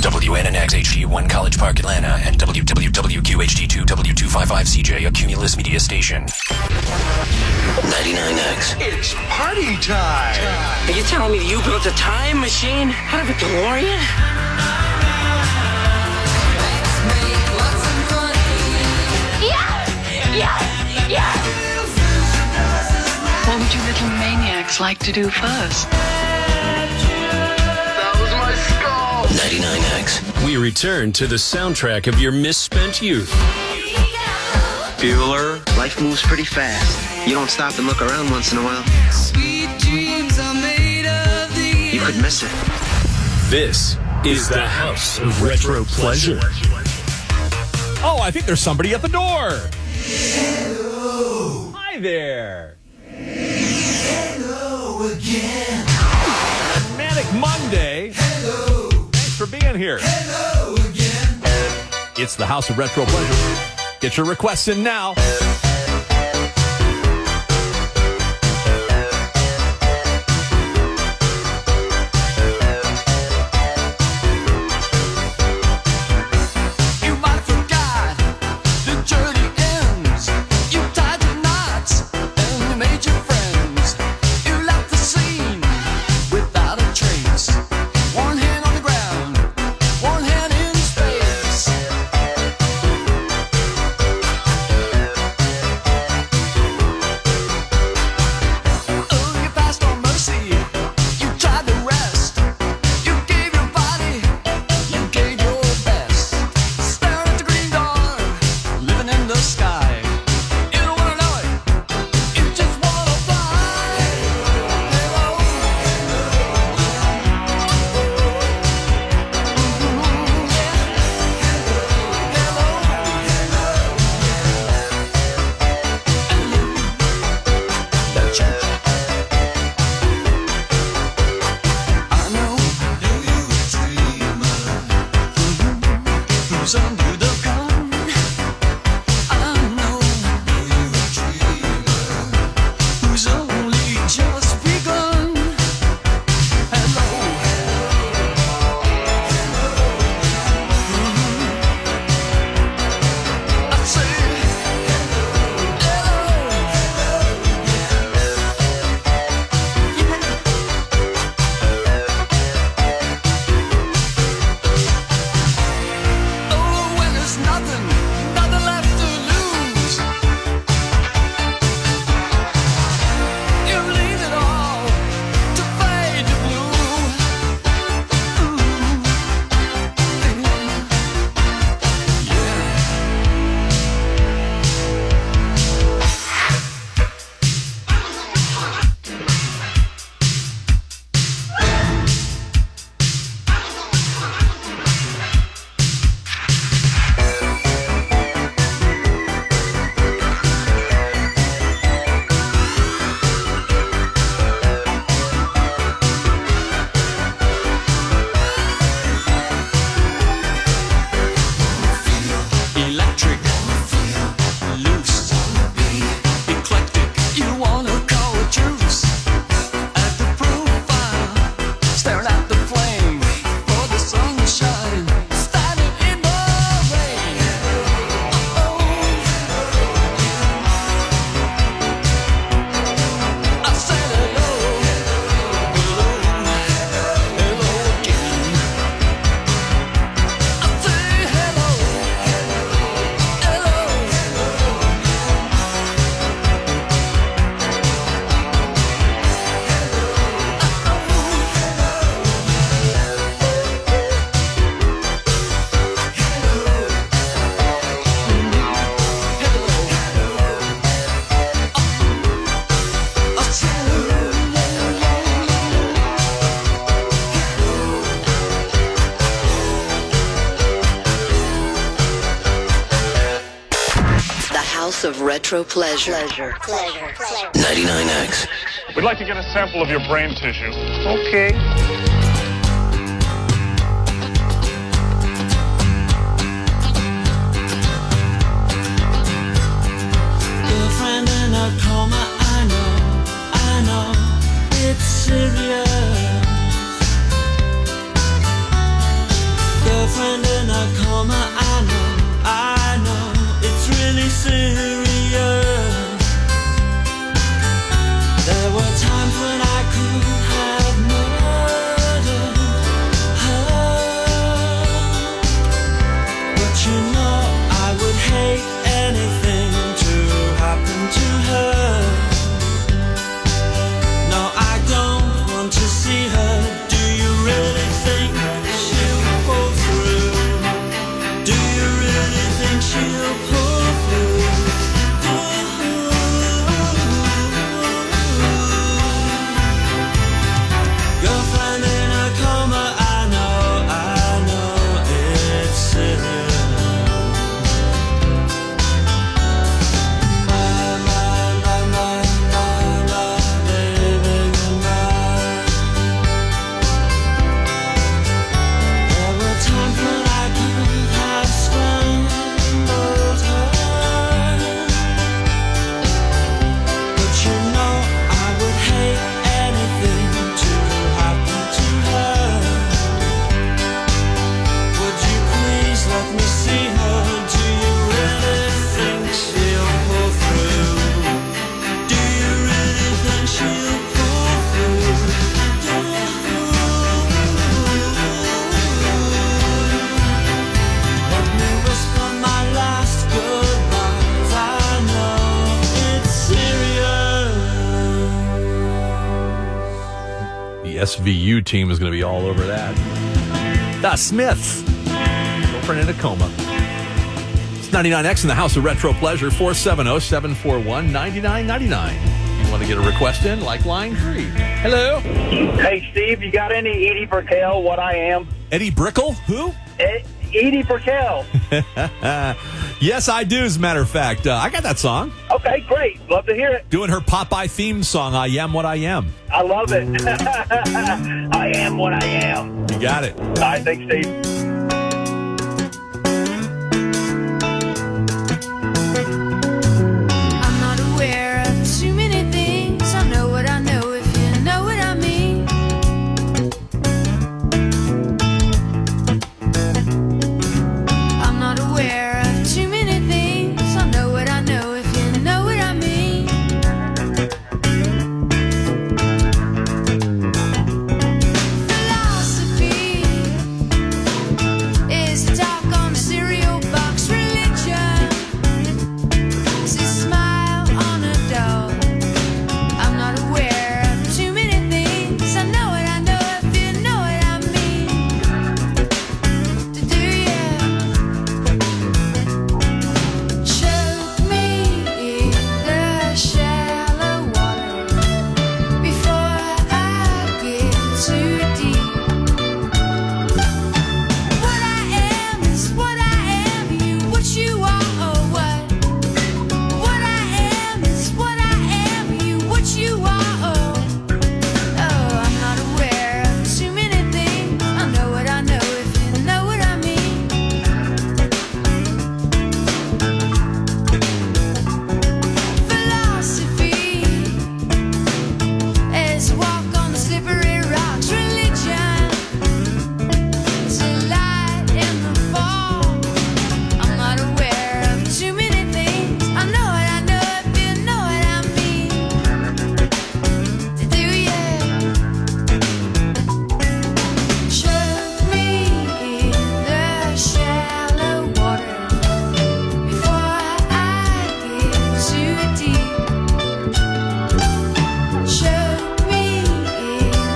WNNX HD1 College Park, Atlanta, and WWWQHD2 W255CJ, a Cumulus media station. 99X. It's party time! Are you telling me that you built a time machine out of a DeLorean? What would you little maniacs like to do first? That was my skull! 99X. We return to the soundtrack of your misspent youth. Bueller, life moves pretty fast. You don't stop and look around once in a while. Sweet dreams are made of these. You could miss it. This is the House of Retro Pleasure. Oh, I think there's somebody at the door. Hello. Hi there. Hello again. Manic Monday. Hello. Thanks for being here. Hello again. It's the House of Retro Pleasure. Get your requests in now. You might have forgot the journey ends. You tied the knots and you made your friends. You left the scene without a trace. One hand on the ground, one hand in space. Oh, you passed on mercy. You tried the rest. You gave your body. You gave your best. Staring at the green dawn, living in the sky. You don't wanna know it. You just wanna fly. Hello. I know you're a dreamer who's under the gun. I know you're a dreamer who's only just begun. Hello, I say oh, when there's nothing left to lose, you leave it all to fade to blue. Electric, loose, eclectic. You wanna call a truce at the profile, staring at the flame for the sunshine, standing in the rain. I said hello, hello, hello again. I say hello. The House of Retro Pleasure. 99X. We'd like to get a sample of your brain tissue. Okay. Girlfriend in a coma, I know, it's serious. SVU team is going to be all over that. The Smiths. Girlfriend in a coma. It's 99X in the House of Retro Pleasure. 470-741-9999. You want to get a request in? Like line 3. Hello? Hey, Steve, you got any Edie Brickell, What I Am? Eddie Brickell? Who? Edie Brickell. Yes, I do, as a matter of fact. I got that song. Okay, great. Love to hear it. Doing her Popeye theme song, I Am What I Am. I love it. I am what I am. You got it. All right, thanks, Steve. I'm not aware of too many things. I know what I know if you know what I mean. I'm not aware of too many things. I know what I know if you know what I mean. Philosophy is the talk on the cereal box. Religion is a smile on a doll. I'm not aware of too many things. I know what I know if you know what I mean. Do you choke me in the shallow water before I get too deep? What I am is what I am. You what you are or what? What I am is what I am. You what you are or I'm not aware of too many things. I know what I know if you know what I mean. Philosophy is a walk on the slippery rocks. Religion is a light in the fall. I'm not aware of too many things. I know what I know if you know what I mean. Do you choke me in the shallow water before I get too deep? Choke me in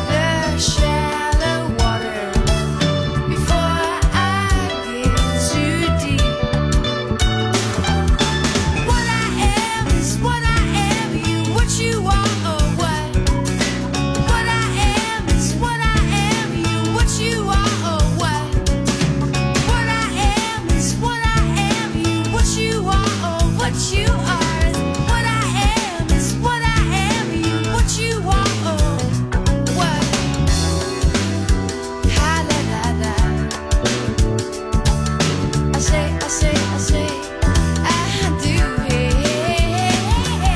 the shallow water before I get too deep. What I am is what I am. You what you are or what? What I am is what I am. You what you are or what? What I am is what I am. You what you are or what you are. What I am is what I am. You what you are or what? Ha la la la. I say, I do. Hey, hey, hey,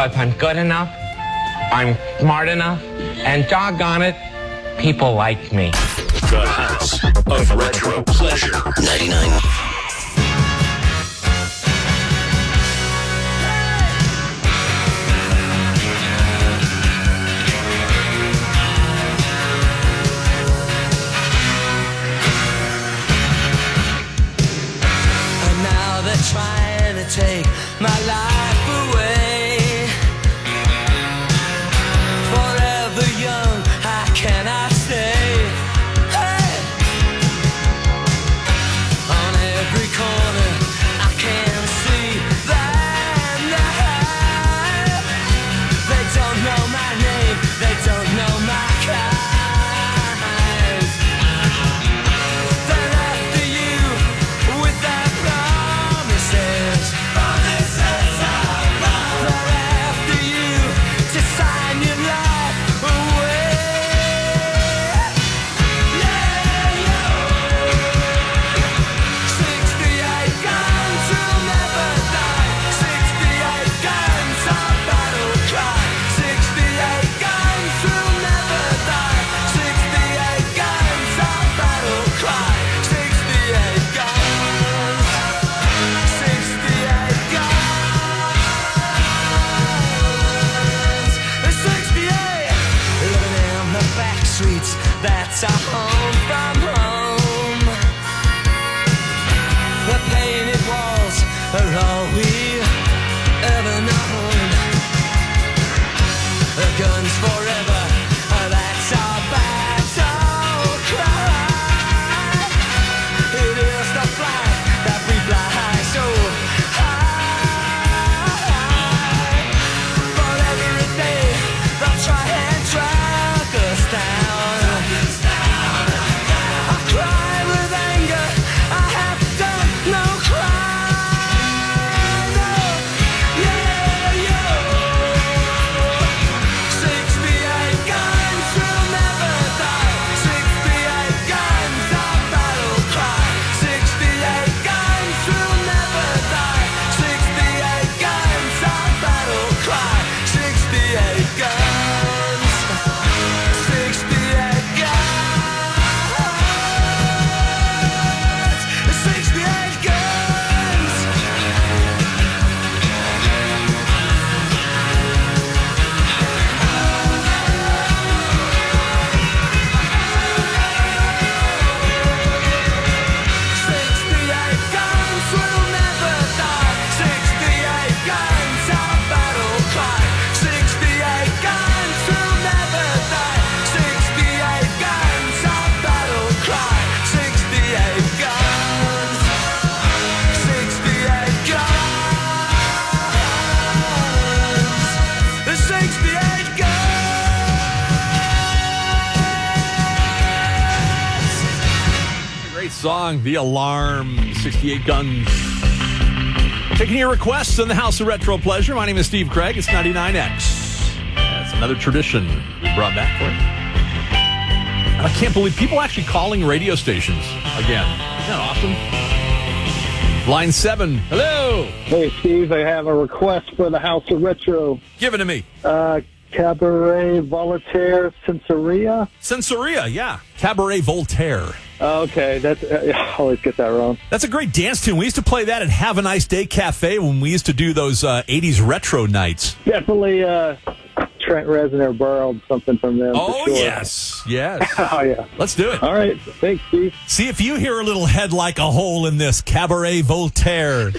because I'm good enough, I'm smart enough, and doggone it, people like me. The House of Retro Pleasure. 99. And now they're trying to take my life away. Forever young, I cannot stay. Hey! On every corner, I can see that night. They don't know my name, they don't know my kind. They're after you with their promises. They're after you to sign your life away. Yeah, 68 guns will never die. 68 guns are battle cry. 68 guns will never die. 68 guns are battle cry. 68 guns. 68 guns. 68. Living in the back streets, that's our home from home. The painted walls are all we've ever known. The guns forever, that's our battle cry. It is the flag that we fly so high. But every day they'll try and drag us down. I cry with anger, I have done no crime. No. Yeah, yeah. 68 guns will never die. 68 guns are battle cry. 68 guns will never die. 68 guns are battle cry. 68 guns. 68 guns. 68 guns. Sixty-eight guns will never die. 68 guns are battle cry. 68 guns will never die. 68 guns are battle cry. 68 guns. 68 guns. 68 guns. Great song, The Alarm, 68 Guns. Taking your requests in the House of Retro Pleasure. My name is Steve Craig. It's 99X. That's another tradition we brought back for you. And I can't believe people actually calling radio stations again. Isn't that awesome? Line 7. Hello. Hey, Steve, I have a request for the House of Retro. Give it to me. Cabaret Voltaire Sensoria. Sensoria, yeah. Cabaret Voltaire. Okay, that's I always get that wrong. That's a great dance tune. We used to play that at Have a Nice Day Cafe when we used to do those 80s retro nights. Definitely Trent Reznor borrowed something from them. Oh, for sure. yes. Yes. Oh, yeah. Let's do it. All right. Thanks, Steve. See if you hear a little head like a hole in this Cabaret Voltaire.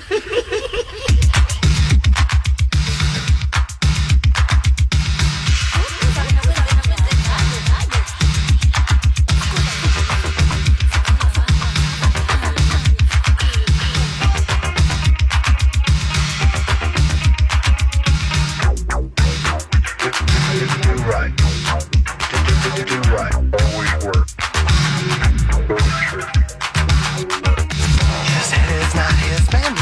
His head is not his man,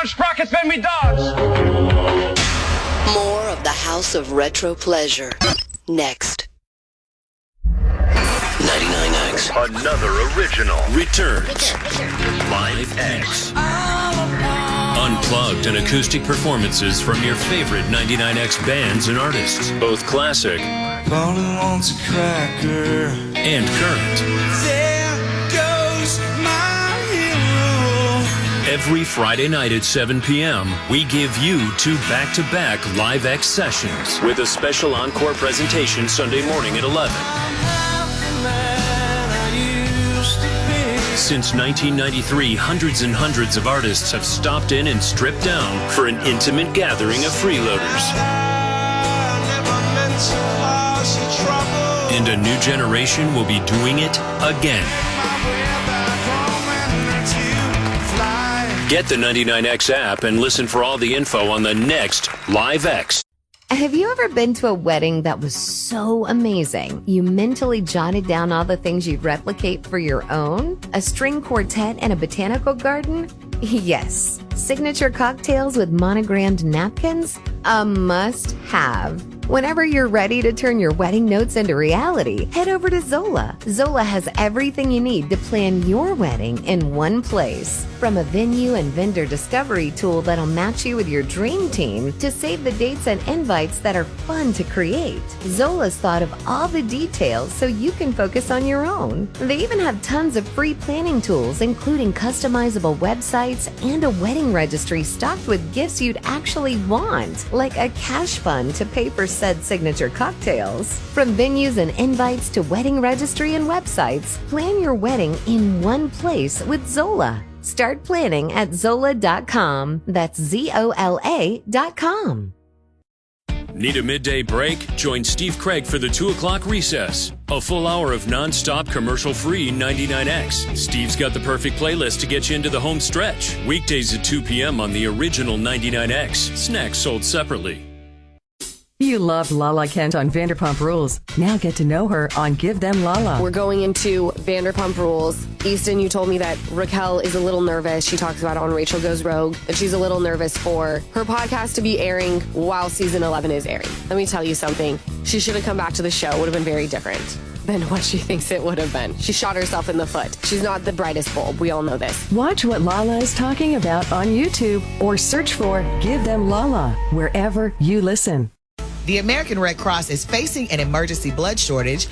on sprockets, men we dogs. More of the House of Retro Pleasure. Next. 99X. Another original. Returns. Live X. Unplugged and acoustic performances from your favorite 99X bands and artists, both classic and current. There goes my hero. Every Friday night at 7 p.m., we give you 2 back-to-back Live X sessions with a special encore presentation Sunday morning at 11. Since 1993, hundreds and hundreds of artists have stopped in and stripped down for an intimate gathering of freeloaders. And a new generation will be doing it again. Get the 99X app and listen for all the info on the next Live X. Have you ever been to a wedding that was so amazing you mentally jotted down all the things you'd replicate for your own? A string quartet and a botanical garden? Yes. Signature cocktails with monogrammed napkins? A must-have. Whenever you're ready to turn your wedding notes into reality, head over to Zola. Zola has everything you need to plan your wedding in one place. From a venue and vendor discovery tool that'll match you with your dream team to save the dates and invites that are fun to create. Zola's thought of all the details so you can focus on your own. They even have tons of free planning tools, including customizable websites and a wedding registry stocked with gifts you'd actually want, like a cash fund to pay for said signature cocktails. From venues and invites to wedding registry and websites, plan your wedding in one place with Zola. Start planning at Zola.com. That's ZOLA.com. Need a midday break? Join Steve Craig for the 2 o'clock recess. A full hour of non-stop commercial-free 99X. Steve's got the perfect playlist to get you into the home stretch. Weekdays at 2 p.m. on the original 99X. Snacks sold separately. You loved Lala Kent on Vanderpump Rules. Now get to know her on Give Them Lala. We're going into Vanderpump Rules. Easton, you told me that Raquel is a little nervous. She talks about it on Rachel Goes Rogue, that she's a little nervous for her podcast to be airing while season 11 is airing. Let me tell you something. She should have come back to the show. It would have been very different than what she thinks it would have been. She shot herself in the foot. She's not the brightest bulb. We all know this. Watch what Lala is talking about on YouTube or search for Give Them Lala wherever you listen. The American Red Cross is facing an emergency blood shortage.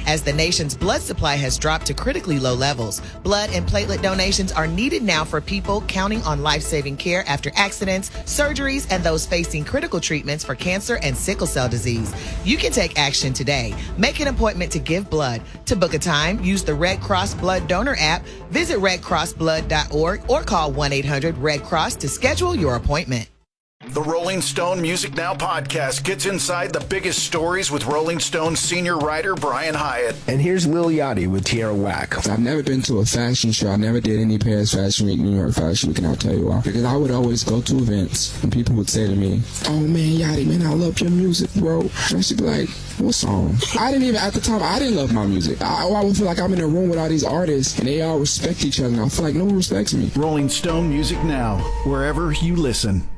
As the nation's blood supply has dropped to critically low levels. Blood and platelet donations are needed now for people counting on life-saving care after accidents, surgeries, and those facing critical treatments for cancer and sickle cell disease. You can take action today. Make an appointment to give blood. To book a time, use the Red Cross Blood Donor app, visit redcrossblood.org, or call 1-800-RED-CROSS to schedule your appointment. The Rolling Stone Music Now podcast gets inside the biggest stories with Rolling Stone senior writer Brian Hyatt. And here's Lil Yachty with Tierra Whack. I've never been to a fashion show. I never did any Paris Fashion Week, New York Fashion Week, and I'll tell you why. Because I would always go to events and people would say to me, "Oh man, Yachty, man, I love your music, bro." And I should be like, "What song?" I didn't even, at the time, I didn't love my music. I would feel like I'm in a room with all these artists and they all respect each other and I feel like no one respects me. Rolling Stone Music Now, wherever you listen.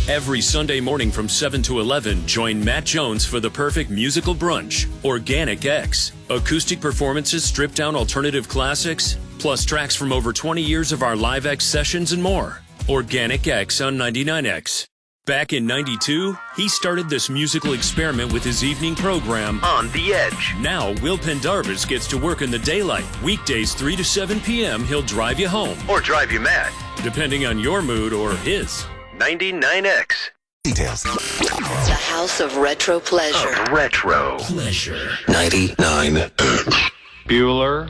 Every Sunday morning from 7 to 11, join Matt Jones for the perfect musical brunch, Organic X. Acoustic performances, stripped down alternative classics, plus tracks from over 20 years of our Live X sessions and more. Organic X on 99X. Back in 92, he started this musical experiment with his evening program, On the Edge. Now, Will Pendarvis gets to work in the daylight. Weekdays 3 to 7 p.m., he'll drive you home. Or drive you mad. Depending on your mood or his. 99X. Details. The House of Retro Pleasure. Retro Pleasure. 99. Bueller.